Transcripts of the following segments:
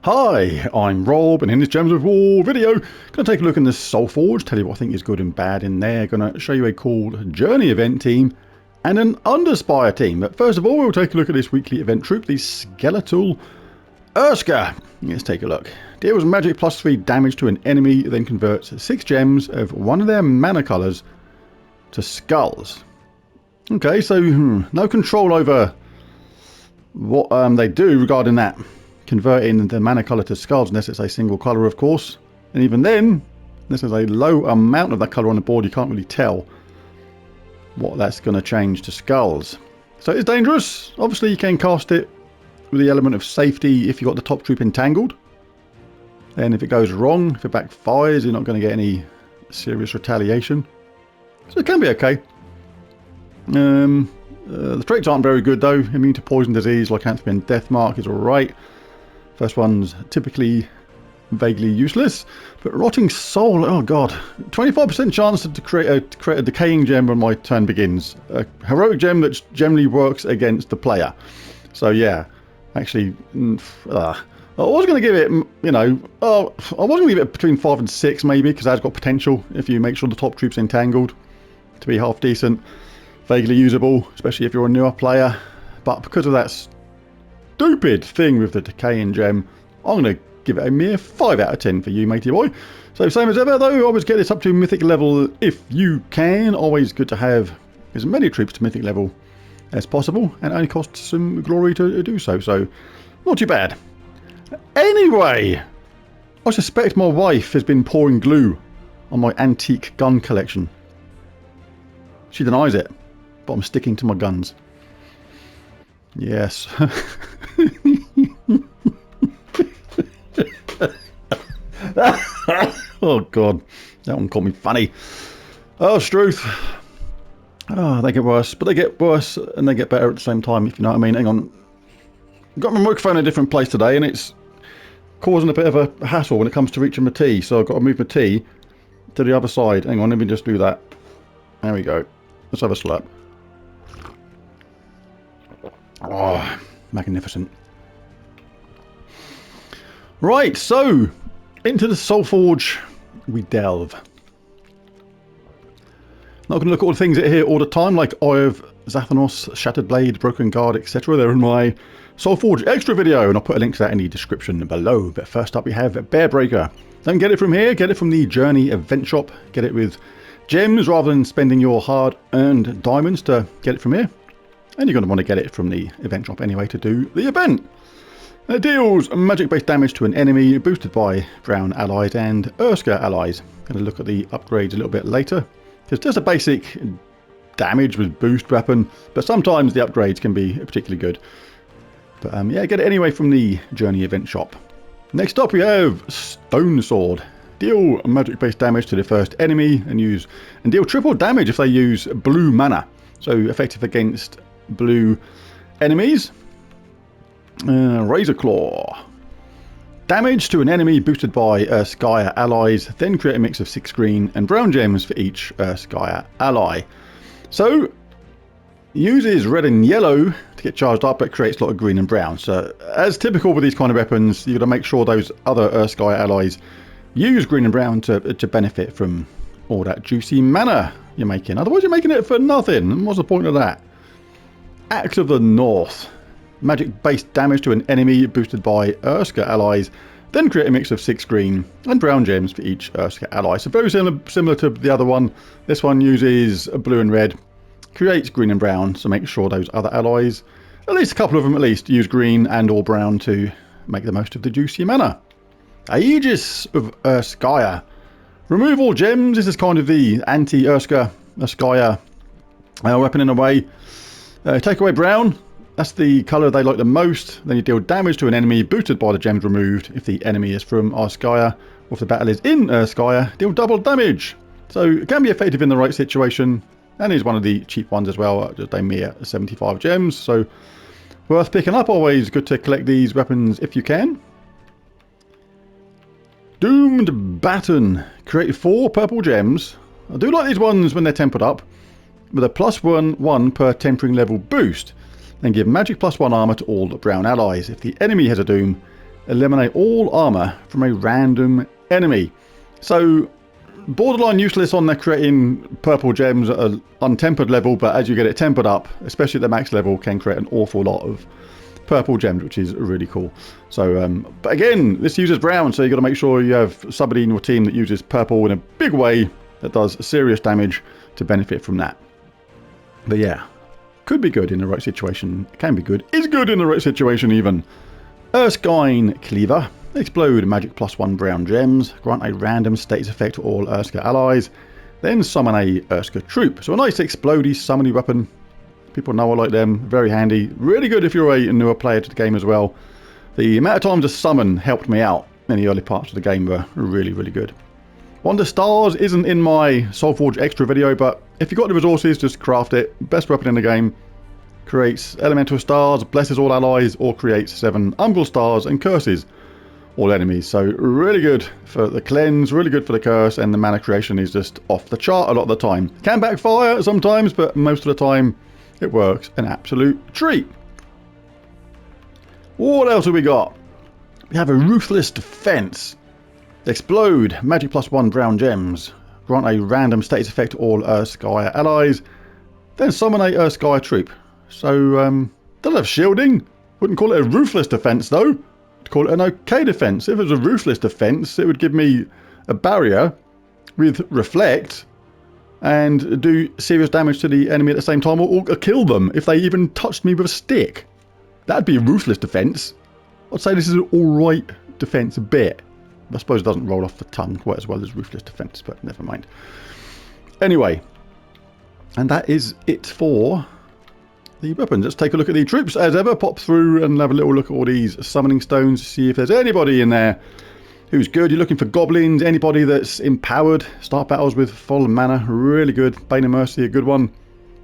Hi, I'm Rob, and in this Gems of War video, going to take a look in the Soulforge, tell you what I think is good and bad in there. Going to show you a cool Journey event team and an Underspire team. But first of all, we'll take a look at this weekly event troop, the Skeletal Urska. Let's take a look. Deals magic +3 damage to an enemy, then converts 6 gems of one of their mana colours to skulls. Okay, so no control over what they do regarding that. Converting the mana colour to skulls, unless it's a single colour, of course. And even then, this is a low amount of that colour on the board, you can't really tell what that's going to change to skulls. So it's dangerous. Obviously, you can cast it with the element of safety if you've got the top troop entangled. Then if it goes wrong, if it backfires, you're not going to get any serious retaliation. So it can be okay. The traits aren't very good though. Immune to poison, disease, lycanthropy and death mark is alright. First one's typically vaguely useless, but rotting soul, oh god, 25% chance to create a decaying gem when my turn begins. A heroic gem that generally works against the player. So yeah, actually, I was going to give it, you know, I was going to give it between 5 and 6 maybe, because that's got potential if you make sure the top troop's entangled to be half decent, vaguely usable, especially if you're a newer player. But because of that stupid thing with the decaying gem, I'm going to give it a mere 5 out of 10 for you, matey boy. So same as ever though, always get this up to mythic level if you can. Always good to have as many troops to mythic level as possible, and it only costs some glory to do so, so not too bad. Anyway, I suspect my wife has been pouring glue on my antique gun collection. She denies it, but I'm sticking to my guns. Yes. Oh god, that one caught me funny. Oh, Struth. Oh, they get worse, but they get worse and they get better at the same time, if you know what I mean. Hang on. I've got my microphone in a different place today and it's causing a bit of a hassle when it comes to reaching my tea, so I've got to move my tea to the other side. Hang on, let me just do that. There we go. Let's have a slurp. Oh, magnificent. Right, so into the Soulforge we delve. Not going to look at all the things that are here all the time, like Eye of Zathanos, Shattered Blade, Broken Guard, etc. They're in my Soulforge extra video, and I'll put a link to that in the description below. But first up we have Bearbreaker. Don't get it from here, get it from the Journey event shop. Get it with gems rather than spending your hard-earned diamonds to get it from here. And you're going to want to get it from the event shop anyway to do the event. It deals magic-based damage to an enemy, boosted by brown allies and Urska allies. Going to look at the upgrades a little bit later. It's just a basic damage with boost weapon, but sometimes the upgrades can be particularly good. But yeah, get it anyway from the Journey event shop. Next up we have Stone Sword. Deal magic-based damage to the first enemy and deal triple damage if they use blue mana. So effective against blue enemies. Razor Claw. Damage to an enemy boosted by Urskaya allies, then create a mix of 6 green and brown gems for each Urskaya ally. So uses red and yellow to get charged up, but creates a lot of green and brown. So as typical with these kind of weapons, you've got to make sure those other Urskaya allies use green and brown to benefit from all that juicy mana you're making. Otherwise you're making it for nothing. And what's the point of that? Axe of the North. Magic-based damage to an enemy boosted by Urska allies, then create a mix of 6 green and brown gems for each Urska ally. So very similar to the other one. This one uses blue and red, creates green and brown, so make sure those other allies, at least a couple of them at least, use green and or brown to make the most of the juicy mana. Aegis of Urskaya. Remove all gems. This is kind of the anti-Urskaya weapon in a way. Take away brown. That's the colour they like the most. Then you deal damage to an enemy boosted by the gems removed. If the enemy is from Urskaya, or if the battle is in Urskaya, deal double damage. So it can be effective in the right situation, and is one of the cheap ones as well, just a mere 75 gems. So worth picking up. Always good to collect these weapons if you can. Doomed Baton. Create 4 purple gems. I do like these ones when they're tempered up, with a +1 per tempering level boost. Then give magic +1 armor to all the brown allies. If the enemy has a doom, eliminate all armor from a random enemy. So borderline useless on the creating purple gems at an untempered level, but as you get it tempered up, especially at the max level, can create an awful lot of purple gems, which is really cool. So but again, this uses brown, so you got to make sure you have somebody in your team that uses purple in a big way that does serious damage to benefit from that. But yeah, could be good in the right situation. Can be good. Is good in the right situation even. Erskine Cleaver. Explode magic +1 brown gems. Grant a random status effect to all Urska allies. Then summon a Urska troop. So a nice explodey summony weapon. People know I like them. Very handy. Really good if you're a newer player to the game as well. The amount of times a summon helped me out in the early parts of the game were really, really good. Wonder Stars isn't in my Soulforge extra video, but if you've got the resources, just craft it. Best weapon in the game. Creates elemental stars, blesses all allies, or creates 7 umbral stars and curses all enemies. So really good for the cleanse, really good for the curse, and the mana creation is just off the chart a lot of the time. Can backfire sometimes, but most of the time it works. An absolute treat. What else have we got? We have a Ruthless Defense. Explode magic +1 brown gems. Grant a random status effect to all Urskire allies. Then summon a Urskire troop. So doesn't have shielding. Wouldn't call it a Ruthless Defense though. I'd call it an okay defense. If it was a Ruthless Defense, it would give me a barrier with reflect and do serious damage to the enemy at the same time, or kill them if they even touched me with a stick. That'd be a Ruthless Defense. I'd say this is an alright defense a bit. I suppose it doesn't roll off the tongue quite as well as Ruthless Defense, but never mind. Anyway, and that is it for the weapons. Let's take a look at the troops as ever. Pop through and have a little look at all these summoning stones, see if there's anybody in there who's good. You're looking for goblins, anybody that's empowered. Start battles with full mana, really good. Bane of Mercy, a good one.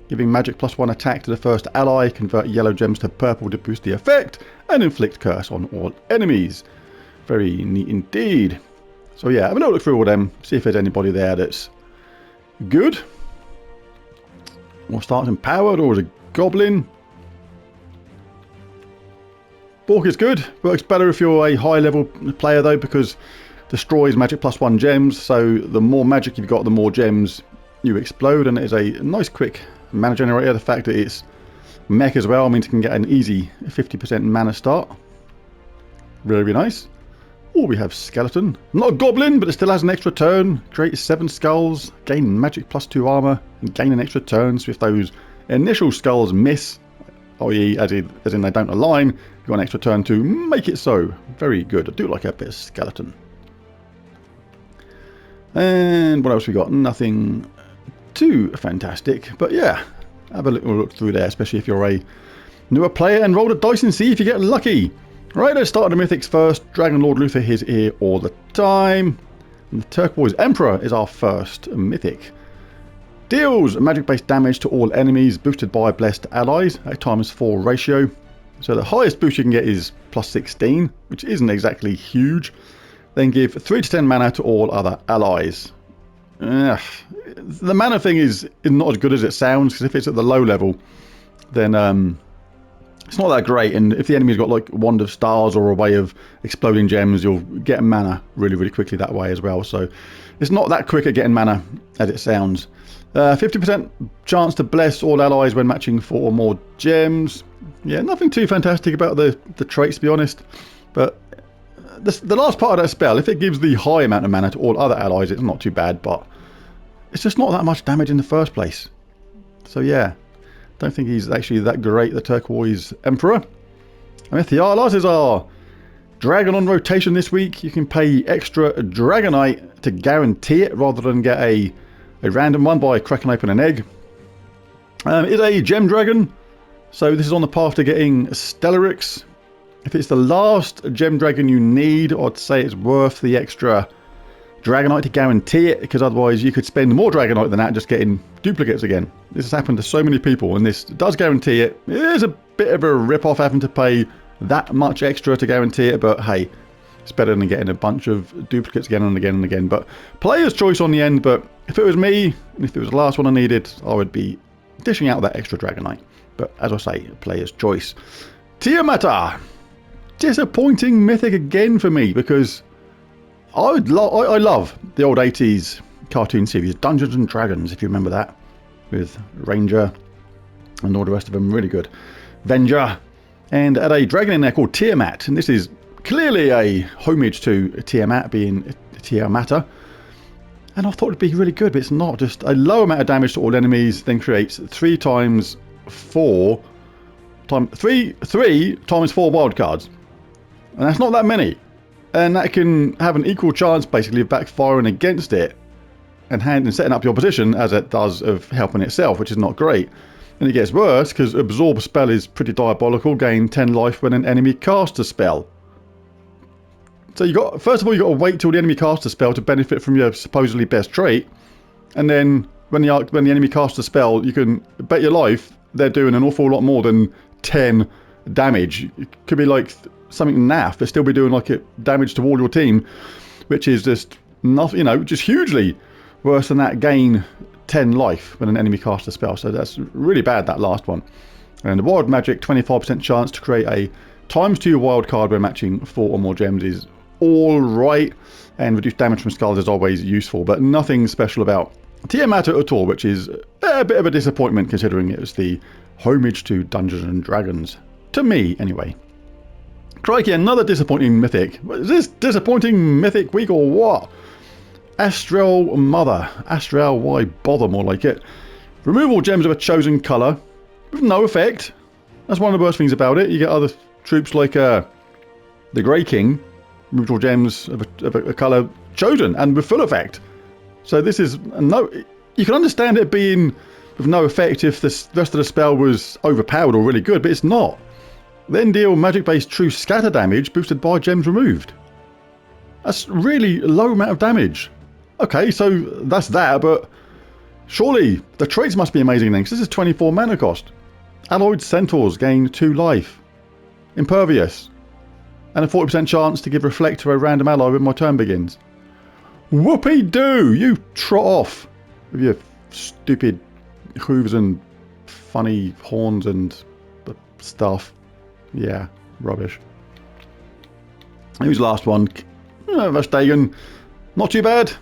Giving magic +1 attack to the first ally, convert yellow gems to purple to boost the effect, and inflict curse on all enemies. Very neat indeed. So yeah, have a little look through all them, see if there's anybody there that's good. Or starts empowered, or is a goblin. Bork is good, works better if you're a high level player though, because destroys magic +1 gems, so the more magic you've got, the more gems you explode, and it is a nice quick mana generator. The fact that it's mech as well means you can get an easy 50% mana start. Very nice. Oh, we have Skeleton. Not a goblin, but it still has an extra turn. Creates 7 skulls, gain magic +2 armor, and gain an extra turn. So if those initial skulls miss, i.e. as in they don't align, you've got an extra turn to make it so. Very good. I do like a bit of Skeleton. And what else we got? Nothing too fantastic, but yeah, have a little look through there, especially if you're a newer player, and roll the dice and see if you get lucky. Right, let's start the mythics first. Dragon Lord Luther is here all the time. And the Turquoise Emperor is our first mythic. Deals magic-based damage to all enemies, boosted by blessed allies at ×4 ratio. So the highest boost you can get is +16, which isn't exactly huge. Then give 3 to 10 mana to all other allies. The mana thing is not as good as it sounds, because if it's at the low level, then it's not that great, and if the enemy's got like Wand of Stars or a way of exploding gems, you'll get mana really quickly that way as well. So it's not that quick at getting mana as it sounds. 50% chance to bless all allies when matching 4 or more gems. Yeah, nothing too fantastic about the traits, to be honest. But the last part of that spell, if it gives the high amount of mana to all other allies, it's not too bad, but it's just not that much damage in the first place. So yeah, don't think he's actually that great, the Turquoise Emperor. And Thialas is our dragon on rotation this week. You can pay extra Dragonite to guarantee it rather than get a random one by cracking open an egg. It's a gem dragon, so this is on the path to getting Stellarix. If it's the last gem dragon you need, I'd say it's worth the extra Dragonite to guarantee it, because otherwise you could spend more Dragonite than that just getting duplicates again. This has happened to so many people, and this does guarantee it. It is a bit of a rip-off having to pay that much extra to guarantee it, but hey, it's better than getting a bunch of duplicates again and again and again. But player's choice on the end, but if it was me, and if it was the last one I needed, I would be dishing out that extra Dragonite. But as I say, player's choice. Tiamata disappointing mythic again for me, because I love the old 80s cartoon series, Dungeons and Dragons, if you remember that, with Ranger and all the rest of them. Really good. Venger. And had a dragon in there called Tiamat, and this is clearly a homage to Tiamat being Tiamata. And I thought it'd be really good, but it's not. Just a low amount of damage to all enemies, then creates 3 times 4 wild cards. And that's not that many. And that can have an equal chance basically of backfiring against it and setting up your position as it does of helping itself, which is not great. And it gets worse because Absorb spell is pretty diabolical. Gain 10 life when an enemy casts a spell. So first of all, you got to wait till the enemy casts a spell to benefit from your supposedly best trait, and then when the enemy casts a spell, you can bet your life they're doing an awful lot more than 10 damage. It could be like something naff, but still be doing like damage to all your team, which is just nothing, you know, just hugely worse than that. Gain 10 life when an enemy casts a spell. So that's really bad, that last one. And the wild magic, 25% chance to create a ×2 wild card when matching 4 or more gems is all right, and reduced damage from skulls is always useful, but nothing special about Tiamat at all, which is a bit of a disappointment considering it was the homage to Dungeons and Dragons, to me anyway. Crikey, another disappointing mythic. Is this disappointing mythic week or what? Astral Mother. Astral, why bother, more like it. Remove all gems of a chosen colour with no effect. That's one of the worst things about it. You get other troops like the Grey King, remove all gems of a colour chosen and with full effect. So this is no. You can understand it being with no effect if the rest of the spell was overpowered or really good, but it's not. Then deal magic-based true scatter damage boosted by gems removed. That's really low amount of damage. Okay, so that's that, but surely the traits must be amazing then, because this is 24 mana cost. Alloyed Centaurs gain 2 life. Impervious. And a 40% chance to give Reflect to a random ally when my turn begins. Whoopee-doo! You trot off with your stupid hooves and funny horns and stuff. Yeah, rubbish. Who's the last one? Vastagan. Not too bad.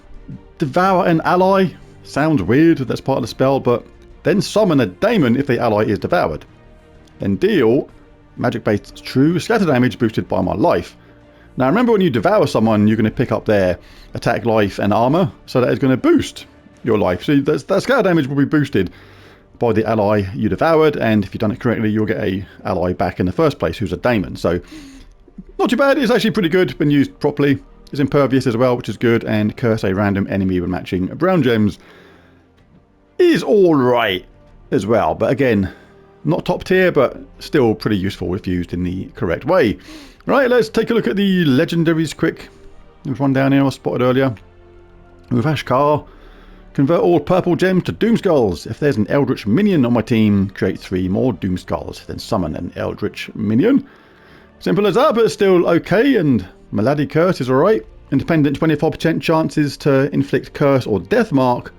Devour an ally. Sounds weird, that's part of the spell, but then summon a daemon if the ally is devoured. Then deal magic-based true scatter damage boosted by my life. Now remember, when you devour someone, you're going to pick up their attack, life and armor, so that is going to boost your life. So that scatter damage will be boosted by the ally you devoured, and if you've done it correctly, you'll get a ally back in the first place who's a daemon. So not too bad. It's actually pretty good when used properly. It's impervious as well, which is good, and curse a random enemy when matching brown gems is alright as well. But again, not top tier, but still pretty useful if used in the correct way. Right, let's take a look at the legendaries quick. There's one down here I spotted earlier. With Ashkar, convert all purple gems to Doom Skulls. If there's an Eldritch minion on my team, create 3 more Doom Skulls. Then summon an Eldritch minion. Simple as that, but it's still okay. And Malady Curse is alright. Independent 25% chances to inflict Curse or Death Mark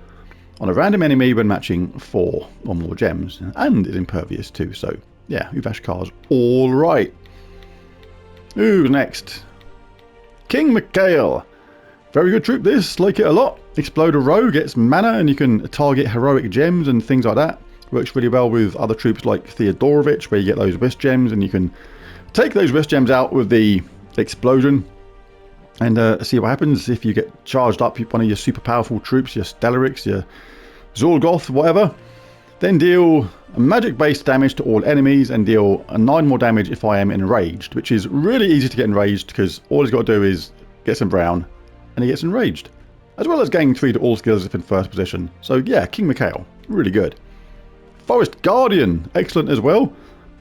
on a random enemy when matching 4 or more gems. And is impervious too, so yeah, Uvashkar's alright. Who's next? King Mikhail. Very good troop this, like it a lot. Explode a row, gets mana, and you can target heroic gems and things like that. Works really well with other troops like Theodorovich, where you get those Wisp gems, and you can take those Wisp gems out with the explosion and see what happens if you get charged up one of your super powerful troops, your Stellarix, your Zolgoth, whatever. Then deal magic-based damage to all enemies and deal 9 more damage if I am enraged, which is really easy to get enraged because all he's got to do is get some brown and he gets enraged. As well as gaining 3 to all skills if in first position. So yeah, King Mikhail, really good. Forest Guardian, excellent as well.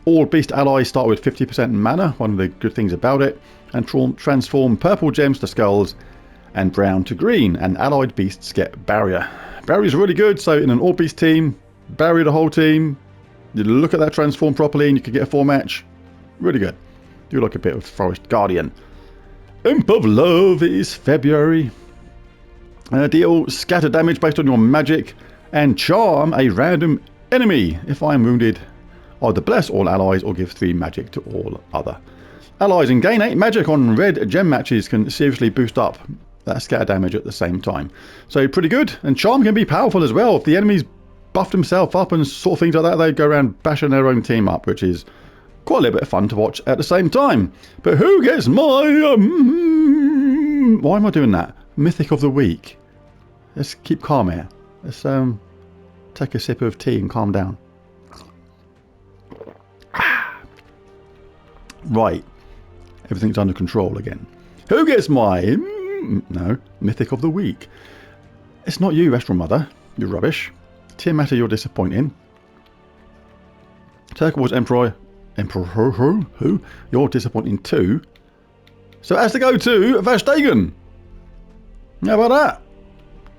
All beast allies start with 50% mana, one of the good things about it. And transform purple gems to skulls and brown to green. And allied beasts get barrier. Barrier is really good, so in an all beast team, barrier the whole team. You look at that transform properly and you can get a 4 match. Really good. Do like a bit of Forest Guardian. Imp of Love is February. Deal scatter damage based on your magic and charm a random enemy. If I am wounded, either bless all allies or give 3 magic to all other Allies and gain 8 magic on red gem matches can seriously boost up that scatter damage at the same time. So pretty good. And charm can be powerful as well. If the enemies buffed himself up and sort of things like that, they go around bashing their own team up, which is quite a little bit of fun to watch at the same time. But who gets my... why am I doing that? Mythic of the week. Let's keep calm here. Let's take a sip of tea and calm down. Right. Everything's under control again. Who gets my... no, Mythic of the week. It's not you, Astral Mother. You're rubbish. Tiamat, you're disappointing. Turquoise Emperor... who? You're disappointing too. So it has to go to Vashtagan. How about that?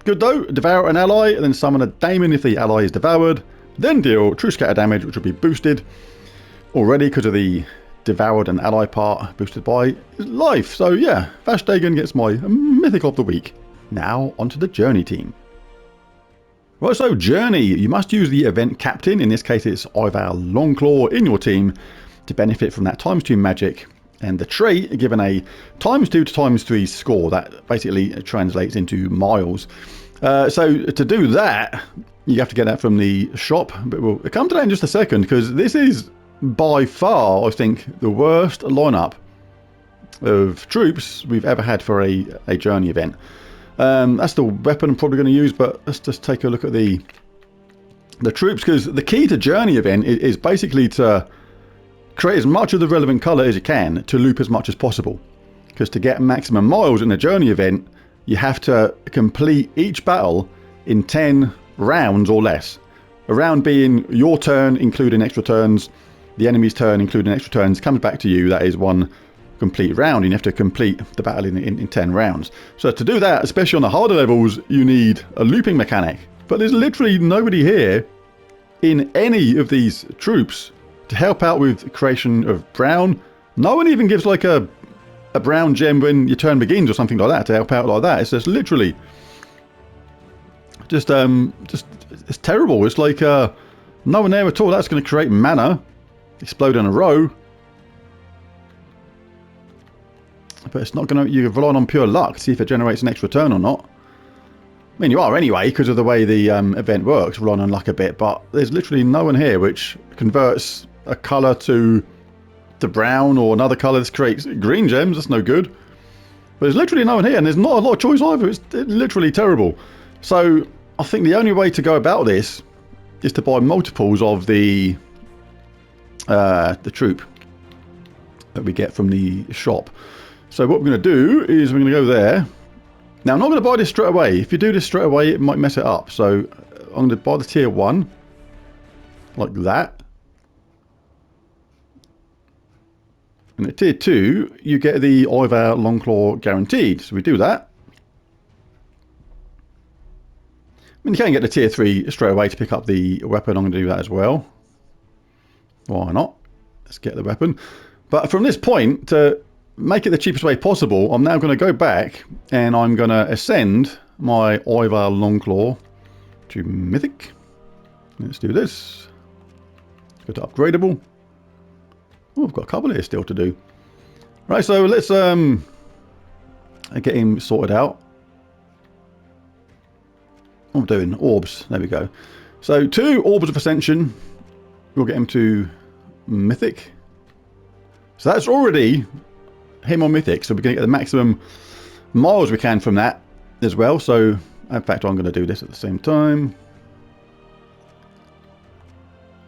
Good though. Devour an ally and then summon a daemon if the ally is devoured. Then deal true scatter damage, which will be boosted already because of the devoured an ally part, boosted by life. So yeah, Vashtagan gets my Mythic of the week. Now onto the Journey team. Right, so Journey, you must use the event captain, in this case it's Ivar Longclaw, in your team to benefit from that ×2 magic, and the trait given a ×2 to ×3 score that basically translates into miles. So to do that, you have to get that from the shop, but we'll come to that in just a second, because this is by far, I think, the worst lineup of troops we've ever had for a Journey event. That's the weapon I'm probably going to use, but let's just take a look at the troops, because the key to Journey event is basically to create as much of the relevant colour as you can to loop as much as possible. Because to get maximum miles in a Journey event, you have to complete each battle in 10 rounds or less. A round being your turn, including extra turns, the enemy's turn, including extra turns, comes back to you. That is one complete round, and you have to complete the battle in 10 rounds. So to do that, especially on the harder levels, you need a looping mechanic. But there's literally nobody here in any of these troops to help out with creation of brown. No one even gives like a brown gem when your turn begins or something like that to help out like that. It's just literally just it's terrible. It's like no one there at all. That's going to create mana, explode in a row. But it's not going to... You're relying on pure luck to see if it generates an extra turn or not. I mean, you are anyway, because of the way the event works, relying on luck a bit. But there's literally no one here which converts a colour to brown, or another colour that creates green gems. That's no good. But there's literally no one here, and there's not a lot of choice either. It's literally terrible. So I think the only way to go about this is to buy multiples of the troop that we get from the shop. So what we're going to do is we're going to go there. Now I'm not going to buy this straight away. If you do this straight away, it might mess it up. So I'm going to buy the tier 1 like that. And at tier 2, you get the Ivar Longclaw guaranteed. So we do that. I mean, you can get the tier 3 straight away to pick up the weapon. I'm going to do that as well. Why not? Let's get the weapon. But from this point, to make it the cheapest way possible, I'm now going to go back and I'm going to ascend my Ivar Longclaw to Mythic. Let's do this. Go to upgradable. Oh, I've got a couple here still to do. Right, so let's get him sorted out. What am I doing? Orbs. There we go. So 2 Orbs of Ascension. We'll get him to Mythic. So that's already him on Mythic. So we're going to get the maximum miles we can from that as well. So in fact, I'm going to do this at the same time.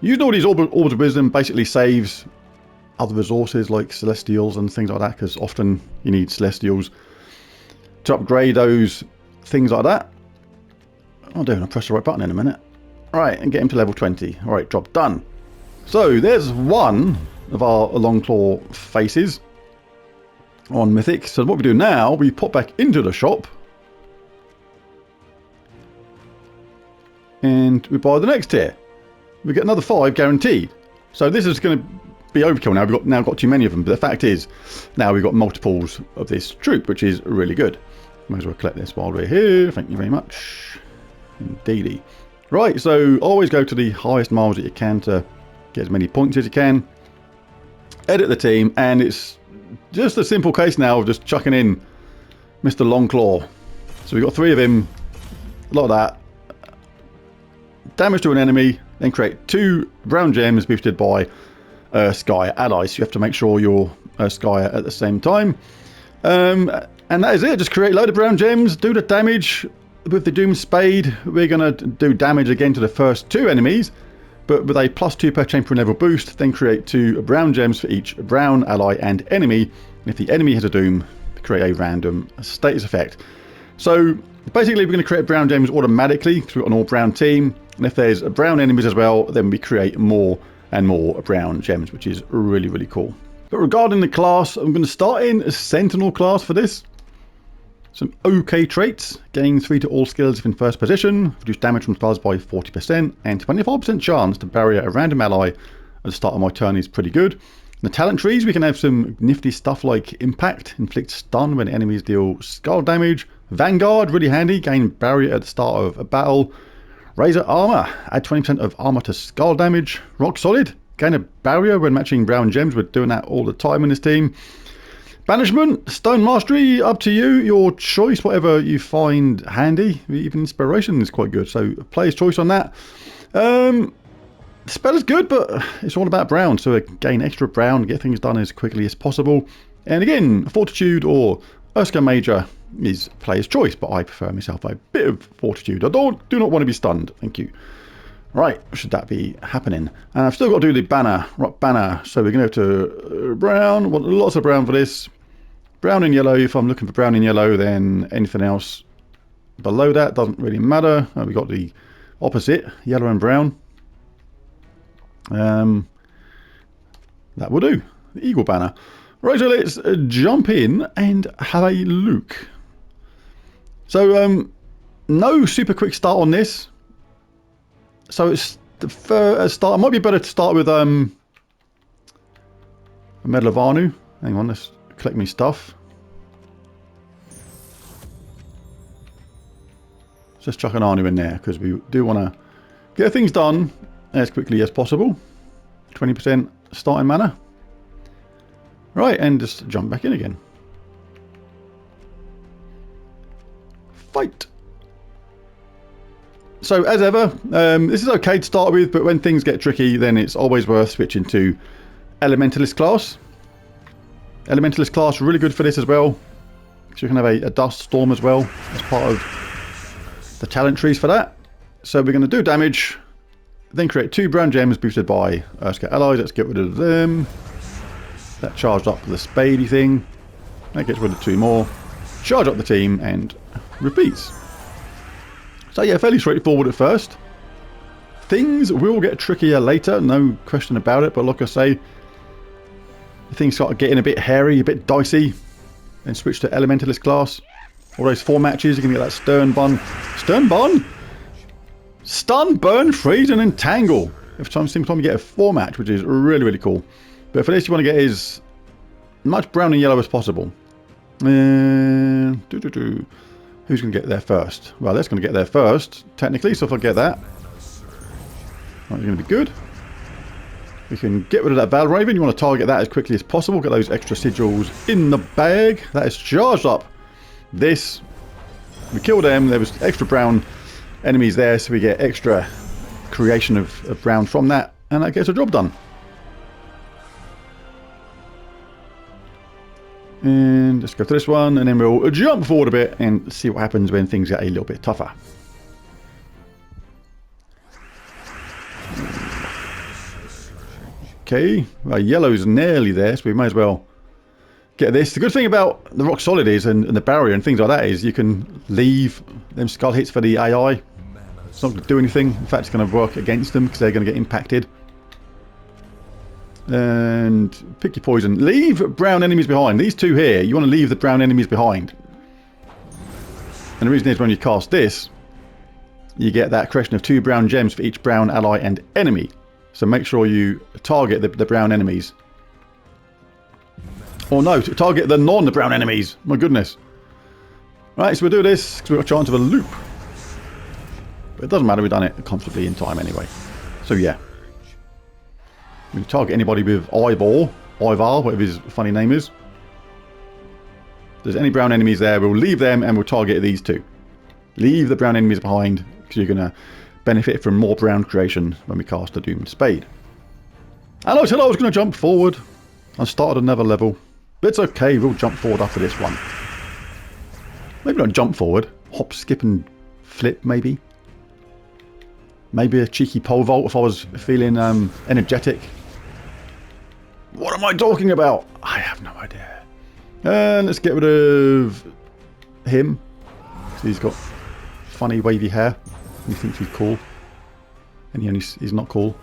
Using all these Orbs of Wisdom basically saves other resources like Celestials and things like that, because often you need Celestials to upgrade those things like that. I'll do it. I'll press the right button in a minute. Alright, and get him to level 20. Alright, job done. So there's one of our Longclaw faces on Mythic. So what we do now, we pop back into the shop and we buy the next tier. We get another 5 guaranteed. So this is going to be overkill now. We've now got too many of them. But the fact is, now we've got multiples of this troop, which is really good. Might as well collect this while we're here. Thank you very much. Indeedy. Right, so always go to the highest miles that you can to get as many points as you can. Edit the team, and it's just a simple case now of just chucking in Mr. Longclaw. So we've got 3 of him, a lot of that. Damage to an enemy, then create 2 brown gems boosted by Sky allies. So you have to make sure you're Sky at the same time. And that is it. Just create a load of brown gems, do the damage. With the Doom Spade, we're going to do damage again to the first 2 enemies, but with a +2 per champion level boost, then create 2 brown gems for each brown ally and enemy. And if the enemy has a Doom, create a random status effect. So basically we're going to create brown gems automatically through an all brown team, and if there's brown enemies as well, then we create more and more brown gems, which is really, really cool. But regarding the class, I'm going to start in a Sentinel class for this. Some okay traits: gain 3 to all skills if in first position, reduce damage from spells by 40%, and 25% chance to barrier a random ally at the start of my turn is pretty good. In the talent trees, we can have some nifty stuff like Impact, inflict stun when enemies deal skull damage. Vanguard, really handy, gain barrier at the start of a battle. Razor Armor, add 20% of armor to skull damage. Rock Solid, gain a barrier when matching brown gems. We're doing that all the time in this team. Banishment, Stone Mastery, up to you, your choice, whatever you find handy. Even Inspiration is quite good, so player's choice on that. The spell is good, but it's all about brown, so gain extra brown, get things done as quickly as possible. And again, Fortitude or Urska Major is player's choice, but I prefer myself a bit of Fortitude. I do not want to be stunned, thank you. Right, should that be happening? And I've still got to do the banner, rock banner, so we're going to go to brown, want lots of brown for this. Brown and yellow. If I'm looking for brown and yellow, then anything else below that doesn't really matter. We got the opposite, yellow and brown. That will do. The eagle banner. Right, so let's jump in and have a look. So no super quick start on this. So it's the first start. It might be better to start with a Medal of Anu. Hang on, let's collect me stuff. Let's just chuck an Anu in there because we do want to get things done as quickly as possible. 20% starting mana. Right, and just jump back in again. Fight. So as ever, this is okay to start with, but when things get tricky, then it's always worth switching to Elementalist class. Elementalist class really good for this as well. So you can have a Dust Storm as well as part of the talent trees for that. So we're going to do damage, then create 2 brown gems boosted by Urska allies. Let's get rid of them. That charged up the spadey thing. That gets rid of 2 more. Charge up the team and repeats. So yeah, fairly straightforward at first. Things will get trickier later, no question about it. But like I say, things start getting a bit hairy, a bit dicey. Then switch to Elementalist class. All those 4 matches, you're going to get that Stern Bun. Stern Bun? Stun, Burn, Freeze, and Entangle. Every time you get a 4 match, which is really, really cool. But for this, you want to get as much brown and yellow as possible. Who's going to get there first? Well, that's going to get there first, technically, so if I get that, that's going to be good. We can get rid of that Valraven. You want to target that as quickly as possible. Get those extra sigils in the bag. That is charged up. This, we kill them. There was extra brown enemies there, so we get extra creation of brown from that, and that gets a job done. And let's go to this one, and then we'll jump forward a bit and see what happens when things get a little bit tougher. Okay, well, yellow's nearly there, so we may as well get this. The good thing about the Rock Solid is, and the barrier and things like that, is you can leave them skull hits for the AI. It's not going to do anything. In fact, it's going to work against them because they're going to get impacted. And pick your poison. Leave brown enemies behind. These 2 here, you want to leave the brown enemies behind. And the reason is when you cast this, you get that creation of 2 brown gems for each brown ally and enemy. So make sure you target the brown enemies. Or no, target the non-brown enemies. My goodness. Right, so we'll do this because we've got a chance of a loop. But it doesn't matter, we've done it comfortably in time anyway. So yeah. We can target anybody with Eyeball, Ivar, whatever his funny name is. there's any brown enemies there, we'll leave them and we'll target these two. Leave the brown enemies behind, because you're going to benefit from more brown creation when we cast the Doomed Spade. And I said I was going to jump forward and started another level. But it's okay, we'll jump forward after this one. Maybe not jump forward. Hop, skip and flip, maybe. Maybe a cheeky pole vault if I was feeling energetic. What am I talking about? I have no idea. And let's get rid of him. He's got funny wavy hair. He thinks he's cool. And he's not cool.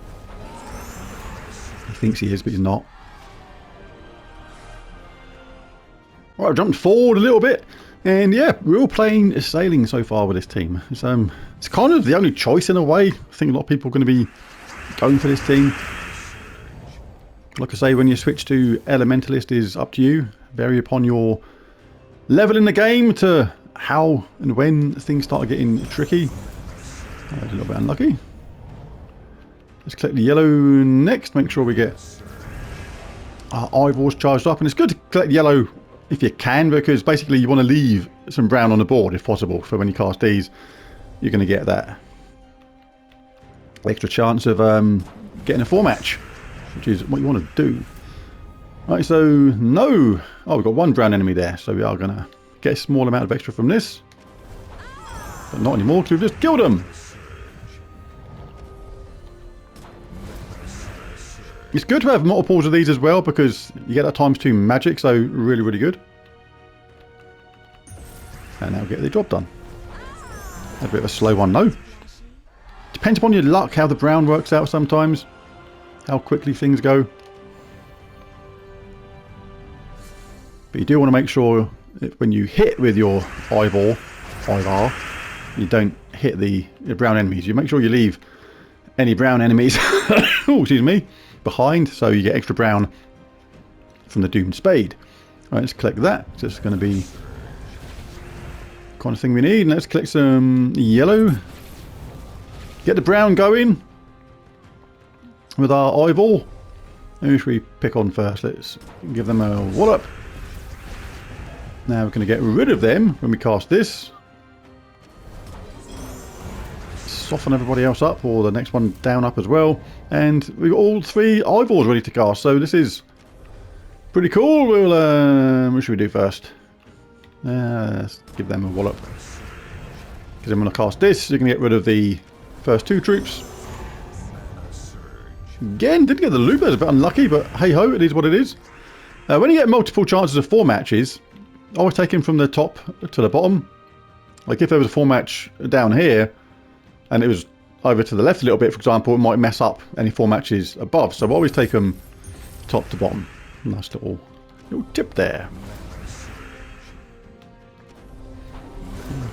He thinks he is, but he's not. Right, I've jumped forward a little bit. And yeah, we're all playing sailing so far with this team. It's kind of the only choice in a way. I think a lot of people are going to be going for this team. Like I say, when you switch to Elementalist is up to you. Vary upon your level in the game to how and when things start getting tricky. I was a little bit unlucky. Let's collect the yellow next. Make sure we get our eyeballs charged up. And it's good to collect yellow if you can, because basically you want to leave some brown on the board if possible. So when you cast these, you're going to get that extra chance of getting a 4-match, which is what you want to do. Right, so no. Oh, we've got one brown enemy there, so we are going to get a small amount of extra from this. But not anymore, because we've just killed them. It's good to have multiples of these as well, because you get that ×2 magic, so really, really good. And now get the job done. A bit of a slow one, though. Depends upon your luck how the brown works out sometimes. How quickly things go. But you do want to make sure that when you hit with your eyeball, you don't hit the brown enemies. You make sure you leave any brown enemies oh, excuse me, behind, so you get extra brown from the Doomed Spade. Right, let's collect that. So it's going to be the kind of thing we need. And let's collect some yellow. Get the brown going with our eyeball. Who should we pick on first? Let's give them a wallop. Now we're going to get rid of them when we cast this. Soften everybody else up, or the next one down up as well. And we've got all 3 eyeballs ready to cast, so this is pretty cool. We'll, what should we do first? Let's give them a wallop. Because I'm going to cast this, you can get rid of the first 2 troops. Again, didn't get the loop, that's a bit unlucky, but hey ho, it is what it is. When you get multiple chances of 4 matches, I always take him from the top to the bottom. Like if there was a 4-match down here, and it was over to the left a little bit, for example, it might mess up any 4 matches above. So I always take them top to bottom. Nice little tip there.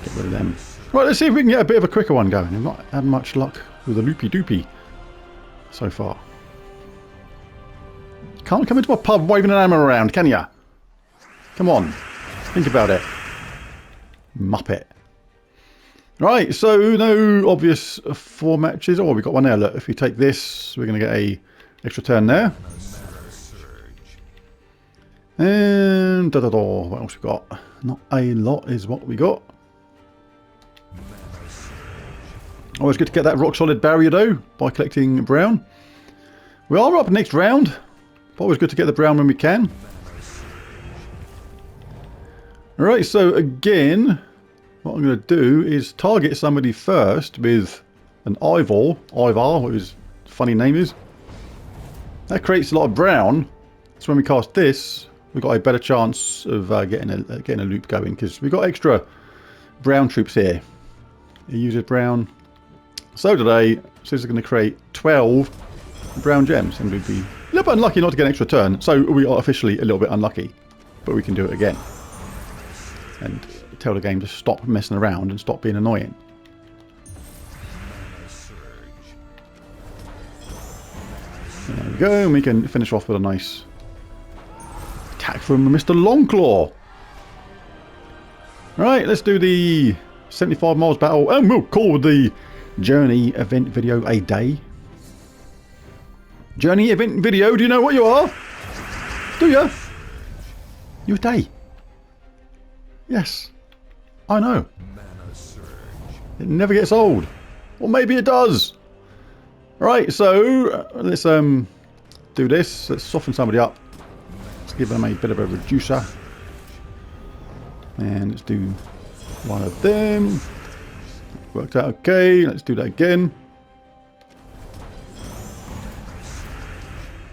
Get rid of them. Right, let's see if we can get a bit of a quicker one going. I've not had much luck with the loopy doopy so far. Can't come into a pub waving an hammer around, can ya? Come on. Think about it. Muppet. Right, so no obvious 4 matches. Oh, we've got one there. Look, if we take this, we're going to get a extra turn there. And what else we got? Not a lot is what we got. Always good to get that rock solid barrier though by collecting brown. We are up next round. But always good to get the brown when we can. Alright, so again, what I'm going to do is target somebody first with an Ivar, what his funny name is. That creates a lot of brown. So when we cast this, we've got a better chance of getting a loop going, because we've got extra brown troops here. He uses brown. So today, so this is going to create 12 brown gems, and we'd be a little bit unlucky not to get an extra turn. So we are officially a little bit unlucky, but we can do it again. And tell the game to stop messing around and stop being annoying. There we go, and we can finish off with a nice attack from Mr. Longclaw. Right, let's do the 75 miles battle, and we'll call the Journey event video a day. Journey event video, do you know what you are? Do you? You're a day. Yes, I know. It never gets old. Or maybe it does. Right, so let's do this. Let's soften somebody up. Let's give them a bit of a reducer. And let's do one of them. Worked out okay. Let's do that again.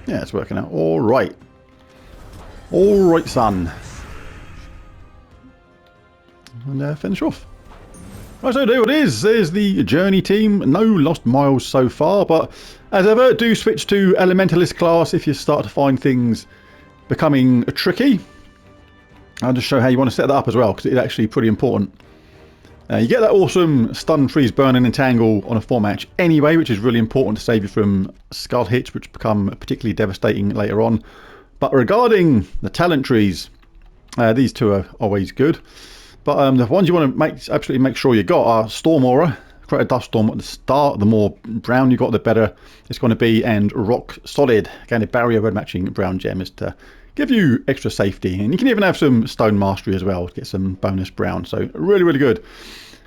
Yeah, it's working out all right. All right, son. And finish off. Right, so there it is. There's the Journey team. No lost miles so far, but as ever, do switch to Elementalist class if you start to find things becoming tricky. I'll just show how you want to set that up as well, because it's actually pretty important. You get that awesome stun, freeze, burn and entangle on a 4-match anyway, which is really important to save you from skull hits, which become particularly devastating later on. But regarding the talent trees, these two are always good. But the ones you want to absolutely make sure you got are Storm Aura. Create a dust storm at the start. The more brown you got, the better it's going to be. And Rock Solid. Again, a barrier red matching brown gem is to give you extra safety. And you can even have some Stone Mastery as well to get some bonus brown. So really, really good.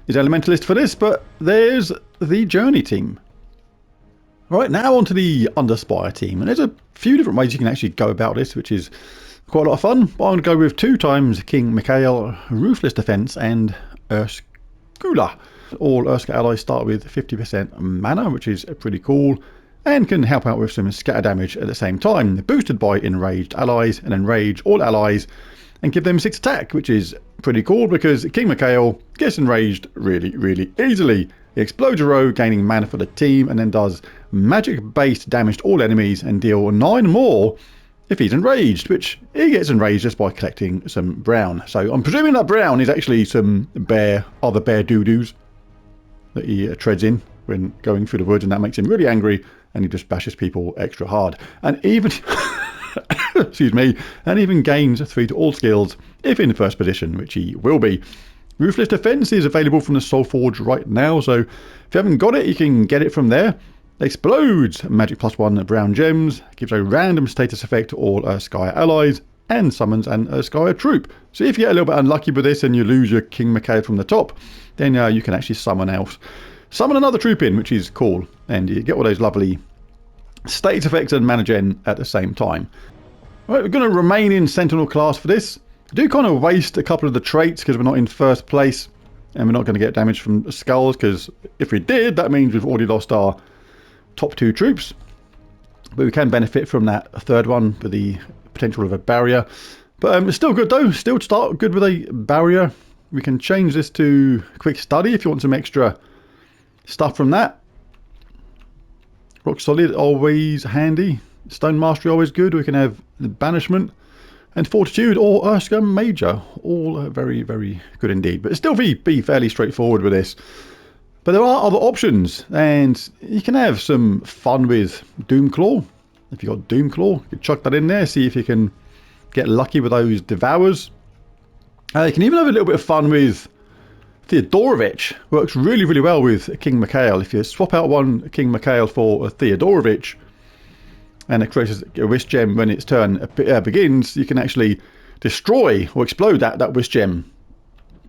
Is Elementalist for this, but there's the Journey team. Right, now onto the Underspire team. And there's a few different ways you can actually go about this, which is quite a lot of fun. But I'm going to go with 2 times King Mikhail, Ruthless Defense, and Urskula. All Urska allies start with 50% mana, which is pretty cool, and can help out with some scatter damage at the same time. Boosted by enraged allies, and enrage all allies, and give them 6 attack, which is pretty cool because King Mikhail gets enraged really, really easily. He explodes a row, gaining mana for the team, and then does magic-based damage to all enemies and deal 9 more if he's enraged, which he gets enraged just by collecting some brown. So I'm presuming that brown is actually some other bear doo-doos that he treads in when going through the woods, and that makes him really angry, and he just bashes people extra hard. And even, excuse me, and even gains 3 to all skills if in first position, which he will be. Ruthless Defense is available from the Soulforge right now, so if you haven't got it, you can get it from there. Explodes magic +1 brown gems, gives a random status effect to all Urskaya allies, and summons an Urskaya troop. So if you get a little bit unlucky with this and you lose your King Mikhail from the top, then you can actually summon another troop in, which is cool, and you get all those lovely status effects and mana gen at the same time. Right, we're going to remain in Sentinel class for this. I do kind of waste a couple of the traits because we're not in first place, and we're not going to get damage from skulls, because if we did, that means we've already lost our top 2 troops. But we can benefit from that third one with the potential of a barrier. But it's still good though. Still start good with a barrier. We can change this to quick study if you want some extra stuff from that. Rock Solid always handy. Stone Mastery always good. We can have the Banishment and Fortitude or Urska Major. All very, very good indeed. But still be fairly straightforward with this. But there are other options, and you can have some fun with Doomclaw. If you've got Doomclaw, you can chuck that in there, see if you can get lucky with those Devours. You can even have a little bit of fun with Theodorovich. Works really, really well with King Mikhail. If you swap out one King Mikhail for a Theodorovich, and it creates a wish gem when its turn begins, you can actually destroy or explode that wish gem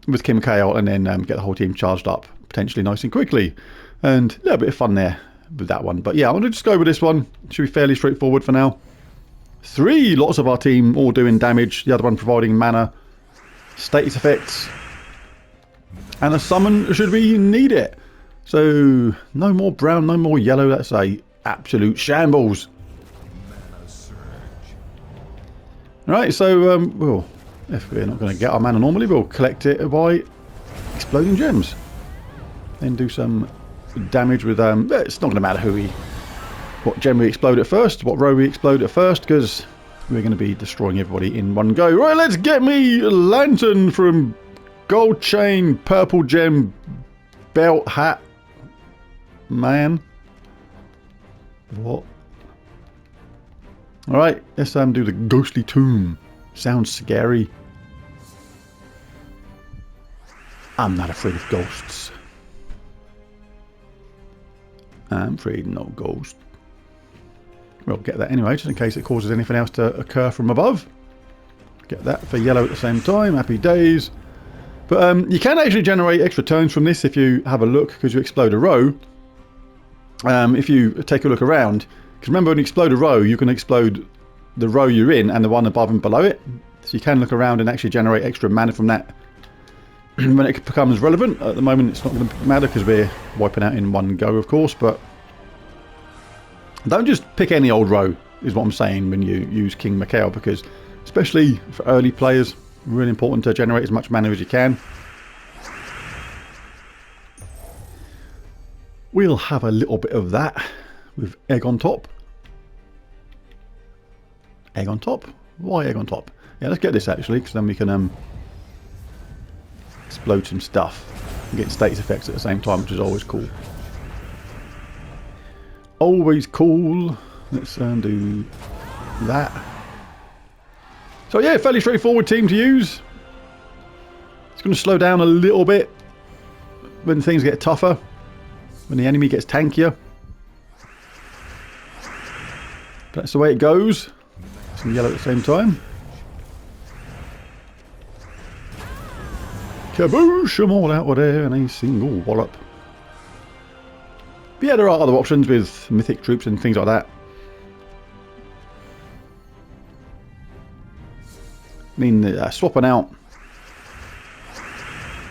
with King Mikhail, and then get the whole team charged up potentially nice and quickly. And a little bit of fun there with that one. But yeah, I'm going to just go with this one. It should be fairly straightforward for now. 3 lots of our team all doing damage, the other one providing mana, status effects, and a summon should we need it. So no more brown, no more yellow. That's a absolute shambles. Alright, so well, if we're not going to get our mana normally, we'll collect it by exploding gems. Then do some damage with it's not going to matter what gem we explode at first, what row we explode at first, because we're going to be destroying everybody in one go. Right, let's get me Lantern from Gold Chain, Purple Gem, Belt Hat. Man. What? Alright, let's do the Ghostly Tomb. Sounds scary. I'm not afraid of ghosts. I'm afraid no ghost. We'll get that anyway, just in case it causes anything else to occur from above. Get that for yellow at the same time. Happy days. But you can actually generate extra turns from this if you have a look, because you explode a row. If you take a look around, because remember when you explode a row, you can explode the row you're in and the one above and below it. So you can look around and actually generate extra mana from that when it becomes relevant. At the moment it's not going to matter because we're wiping out in one go, of course, but don't just pick any old row is what I'm saying when you use King Mikhail, because especially for early players, really important to generate as much mana as you can. We'll have a little bit of that with egg on top. Egg on top? Why egg on top? Yeah, let's get this actually, because then we can explode some stuff and get status effects at the same time, which is always cool. Always cool. Let's do that. So yeah, fairly straightforward team to use. It's going to slow down a little bit when things get tougher, when the enemy gets tankier. That's the way it goes. Some yellow at the same time. Kaboosh them all out of there in a single wallop. But yeah, there are other options with mythic troops and things like that. I mean, swapping out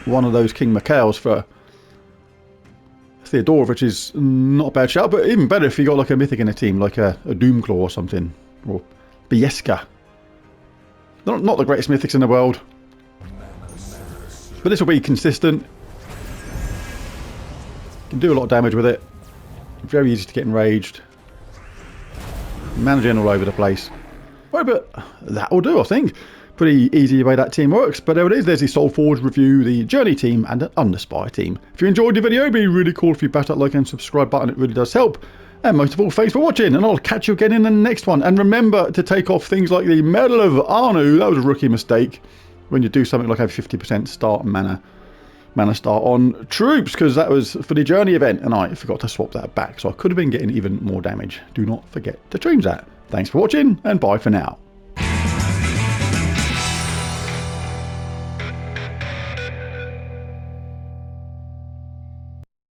one of those King Mikhails for Theodorovich is not a bad shout, but even better if you got like a mythic in a team, like a Doomclaw or something, or Bieska. Not the greatest mythics in the world, but this will be consistent. Can do a lot of damage with it. Very easy to get enraged. Managing all over the place. Right, but that will do, I think. Pretty easy the way that team works. But there it is. There's the Soulforge review, the Journey team, and the Underspire team. If you enjoyed the video, it'd be really cool if you bash that like and subscribe button. It really does help. And most of all, thanks for watching, and I'll catch you again in the next one. And remember to take off things like the Medal of Anu. That was a rookie mistake. When you do something like have 50% start mana start on troops, because that was for the Journey event, and I forgot to swap that back, so I could have been getting even more damage. Do not forget to change that. Thanks for watching, and bye for now.